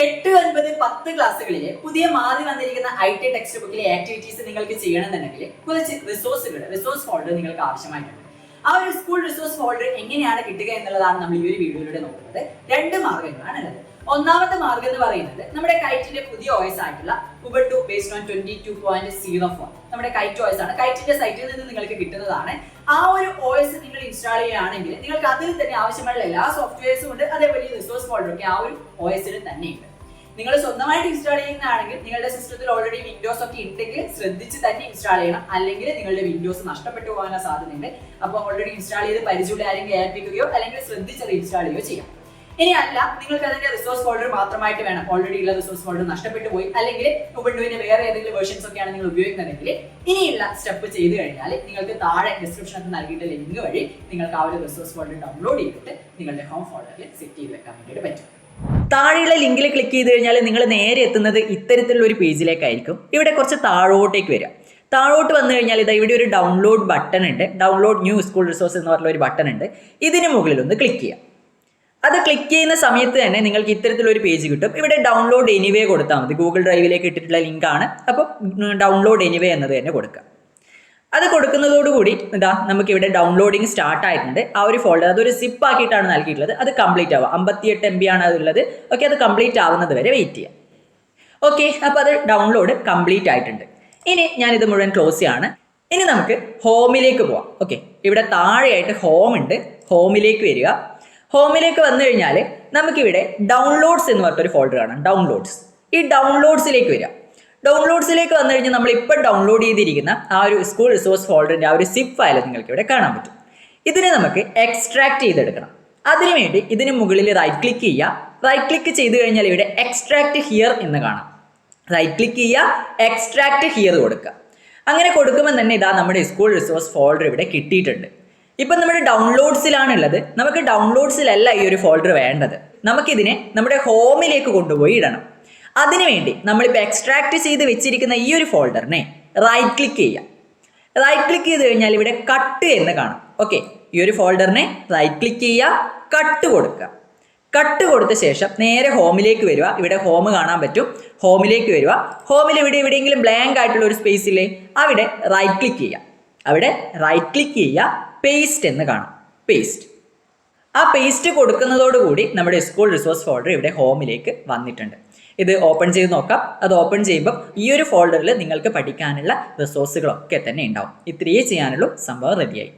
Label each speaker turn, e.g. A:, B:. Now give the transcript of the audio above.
A: 8, 9, 10 ക്ലാസ്സുകളിലെ പുതിയ മാറി വന്നിരിക്കുന്ന IT ടെക്സ്റ്റ് ബുക്കിലെ ആക്ടിവിറ്റീസ് നിങ്ങൾക്ക് ചെയ്യണമെന്നുണ്ടെങ്കിൽ കുറച്ച് റിസോഴ്സ് ഫോൾഡർ നിങ്ങൾക്ക് ആവശ്യമായിട്ടുണ്ട്. ആ ഒരു സ്കൂൾ റിസോഴ്സ് ഫോൾഡർ എങ്ങനെയാണ് കിട്ടുക എന്നുള്ളതാണ് നമ്മൾ ഈ ഒരു വീഡിയോയിലൂടെ നോക്കുന്നത്. 2 മാർഗ്ഗങ്ങളാണ് ഉള്ളത്. ഒന്നാമത്തെ മാർഗ്ഗം എന്ന് പറയുന്നത് നമ്മുടെ കൈറ്റിന്റെ പുതിയ OS ആയിട്ടുള്ള ഉബുണ്ടു ബേസ്ഡ് ഓൺ 22.04 നമ്മുടെ കൈറ്റ് OS ആണ്. കൈറ്റിന്റെ സൈറ്റിൽ നിന്ന് നിങ്ങൾക്ക് കിട്ടുന്നതാണ്. ആ ഒരു OS നിങ്ങൾ ഇൻസ്റ്റാൾ ചെയ്യുകയാണെങ്കിൽ നിങ്ങൾക്ക് അതിൽ തന്നെ ആവശ്യമുള്ള എല്ലാ സോഫ്റ്റ്വെയർസും ഉണ്ട്. അതേപോലെ റിസോഴ്സ് ഫോൾഡർ ഒക്കെ ആ ഒരു OS-ൽ തന്നെയുണ്ട്. നിങ്ങൾ സ്വന്തമായിട്ട് ഇൻസ്റ്റാൾ ചെയ്യുന്നതാണെങ്കിൽ നിങ്ങളുടെ സിസ്റ്റത്തിൽ ഓൾറെഡി വിൻഡോസ് ഒക്കെ ഉണ്ടെങ്കിൽ ശ്രദ്ധിച്ച് തന്നെ ഇൻസ്റ്റാൾ ചെയ്യണം. അല്ലെങ്കിൽ നിങ്ങളുടെ വിൻഡോസ് നഷ്ടപ്പെട്ടു പോകാനുള്ള സാധ്യതയുണ്ട്. അപ്പോൾ ഓൾറെഡി ഇൻസ്റ്റാൾ ചെയ്ത് പരിചയമുള്ള ആരെങ്കിലും ഏൽപ്പിക്കുകയോ അല്ലെങ്കിൽ ശ്രദ്ധിച്ചത് ഇൻസ്റ്റാൾ ചെയ്യുകയോ ചെയ്യാം. ഇനി അല്ല, നിങ്ങൾക്ക് അതിന്റെ റിസോഴ്സ് ഫോൾഡർ മാത്രമായിട്ട് വേണം, ഓൾറെഡി ഉള്ള റിസോഴ്സ് ഫോൾഡർ നഷ്ടപ്പെട്ടു പോയി, അല്ലെങ്കിൽ ഉബുണ്ടുവിന്റെ വേറെ ഏതെങ്കിലും വേർഷൻസ് ഒക്കെയാണ് നിങ്ങൾ ഉപയോഗിക്കുന്നതെങ്കിൽ ഇനിയുള്ള സ്റ്റെപ്പ് ചെയ്ത് കഴിഞ്ഞാൽ നിങ്ങൾക്ക് താഴെ ഡിസ്ക്രിപ്ഷനിൽ നൽകിയിട്ട് ലിങ്ക് വഴി നിങ്ങൾക്ക് ആ ഒരു റിസോഴ്സ് ഫോൾഡർ ഡൗൺലോഡ് ചെയ്തിട്ട് നിങ്ങളുടെ ഹോം ഫോൾഡറിൽ സെറ്റ് ചെയ്ത് വെക്കാൻ വേണ്ടിയിട്ട് പറ്റും. താഴെയുള്ള ലിങ്കിൽ ക്ലിക്ക് ചെയ്ത് കഴിഞ്ഞാൽ നിങ്ങൾ നേരെ എത്തുന്നത് ഇത്തരത്തിലുള്ള ഒരു പേജിലേക്കായിരിക്കും. ഇവിടെ കുറച്ച് താഴോട്ടേക്ക് വരിക. താഴോട്ട് വന്നു കഴിഞ്ഞാൽ ഇതാ ഇവിടെ ഒരു ഡൗൺലോഡ് ബട്ടൺ ഉണ്ട്. ഡൗൺലോഡ് ന്യൂ സ്കൂൾ റിസോഴ്സ് എന്ന് പറഞ്ഞ ഒരു ബട്ടൺ ഉണ്ട്. ഇതിന് മുകളിൽ ഒന്ന് ക്ലിക്ക് ചെയ്യാം. അത് ക്ലിക്ക് ചെയ്യുന്ന സമയത്ത് തന്നെ നിങ്ങൾക്ക് ഇത്തരത്തിലൊരു പേജ് കിട്ടും. ഇവിടെ ഡൗൺലോഡ് എനിവേ കൊടുത്താൽ മതി. ഗൂഗിൾ ഡ്രൈവിലേക്ക് ഇട്ടിട്ടുള്ള ലിങ്കാണ്. അപ്പോൾ ഡൗൺലോഡ് എനിവേ എന്നത് തന്നെ കൊടുക്കുക. അത് കൊടുക്കുന്നതോടുകൂടി ഇതാ നമുക്കിവിടെ ഡൗൺലോഡിങ് സ്റ്റാർട്ട് ആയിട്ടുണ്ട്. ആ ഒരു ഫോൾഡർ അതൊരു സിപ്പ് ആക്കിയിട്ടാണ് നൽകിയിട്ടുള്ളത്. അത് കംപ്ലീറ്റ് ആവുക. 58 MB ആണ് അതുള്ളത്. ഓക്കെ, അത് കംപ്ലീറ്റ് ആവുന്നത് വരെ വെയിറ്റ് ചെയ്യാം. ഓക്കെ, അപ്പോൾ അത് ഡൗൺലോഡ് കംപ്ലീറ്റ് ആയിട്ടുണ്ട്. ഇനി ഞാനിത് മുഴുവൻ ക്ലോസ് ചെയ്യാണ്. ഇനി നമുക്ക് ഹോമിലേക്ക് പോവാം. ഓക്കെ, ഇവിടെ താഴെയായിട്ട് ഹോം ഉണ്ട്. ഹോമിലേക്ക് വരിക. ഹോമിലേക്ക് വന്നു കഴിഞ്ഞാൽ നമുക്കിവിടെ ഡൗൺലോഡ്സ് എന്ന് പറഞ്ഞൊരു ഫോൾഡർ കാണാം. ഡൗൺലോഡ്സ്. ഈ ഡൗൺലോഡ്സിലേക്ക് വരിക. ഡൗൺലോഡ്സിലേക്ക് വന്നു കഴിഞ്ഞാൽ നമ്മൾ ഇപ്പോൾ ഡൗൺലോഡ് ചെയ്തിരിക്കുന്ന ആ ഒരു സ്കൂൾ റിസോഴ്സ് ഫോൾഡറിൻ്റെ ആ ഒരു സിപ്പ് ഫയൽ നിങ്ങൾക്ക് ഇവിടെ കാണാൻ പറ്റും. ഇതിനെ നമുക്ക് എക്സ്ട്രാക്ട് ചെയ്തെടുക്കണം. അതിനുവേണ്ടി ഇതിന് മുകളിൽ റൈറ്റ് ക്ലിക്ക് ചെയ്യുക. റൈറ്റ് ക്ലിക്ക് ചെയ്ത് കഴിഞ്ഞാൽ ഇവിടെ എക്സ്ട്രാക്ട് ഹിയർ എന്ന് കാണാം. റൈറ്റ് ക്ലിക്ക് ചെയ്യുക, എക്സ്ട്രാക്ട് ഹിയർ കൊടുക്കുക. അങ്ങനെ കൊടുക്കുമ്പോൾ തന്നെ ഇതാ നമ്മുടെ സ്കൂൾ റിസോഴ്സ് ഫോൾഡർ ഇവിടെ കിട്ടിയിട്ടുണ്ട്. ഇപ്പം നമ്മുടെ ഡൗൺലോഡ്സിലാണുള്ളത്. നമുക്ക് ഡൗൺലോഡ്സിലല്ല ഈ ഒരു ഫോൾഡർ വേണ്ടത്. നമുക്കിതിനെ നമ്മുടെ ഹോമിലേക്ക് കൊണ്ടുപോയി ഇടണം. അതിനുവേണ്ടി നമ്മളിപ്പോൾ എക്സ്ട്രാക്ട് ചെയ്ത് വെച്ചിരിക്കുന്ന ഈ ഒരു ഫോൾഡറിനെ റൈറ്റ് ക്ലിക്ക് ചെയ്യാം. റൈറ്റ് ക്ലിക്ക് ചെയ്ത് കഴിഞ്ഞാൽ ഇവിടെ കട്ട് എന്ന് കാണാം. ഓക്കെ, ഈ ഒരു ഫോൾഡറിനെ റൈറ്റ് ക്ലിക്ക് ചെയ്യുക, കട്ട് കൊടുക്കുക. കട്ട് കൊടുത്ത ശേഷം നേരെ ഹോമിലേക്ക് വരിക. ഇവിടെ ഹോം കാണാൻ പറ്റും. ഹോമിലേക്ക് വരിക. ഹോമിൽ എവിടെയെങ്കിലും ബ്ലാങ്ക് ആയിട്ടുള്ള ഒരു സ്പേസ് ഇല്ലേ, അവിടെ റൈറ്റ് ക്ലിക്ക് ചെയ്യുക. അവിടെ റൈറ്റ് ക്ലിക്ക് ചെയ്യുക, പേസ്റ്റ് എന്ന് കാണാം. പേസ്റ്റ്. ആ പേസ്റ്റ് കൊടുക്കുന്നതോടുകൂടി നമ്മുടെ സ്കൂൾ റിസോഴ്സ് ഫോൾഡർ ഇവിടെ ഹോമിലേക്ക് വന്നിട്ടുണ്ട്. ഇത് ഓപ്പൺ ചെയ്ത് നോക്കാം. അത് ഓപ്പൺ ചെയ്യുമ്പോൾ ഈ ഒരു ഫോൾഡറിൽ നിങ്ങൾക്ക് പഠിക്കാനുള്ള റിസോഴ്സുകളൊക്കെ തന്നെ ഉണ്ടാവും. ഇത്രയേ ചെയ്യാനുള്ളൂ. സംഭവം റെഡിയായി.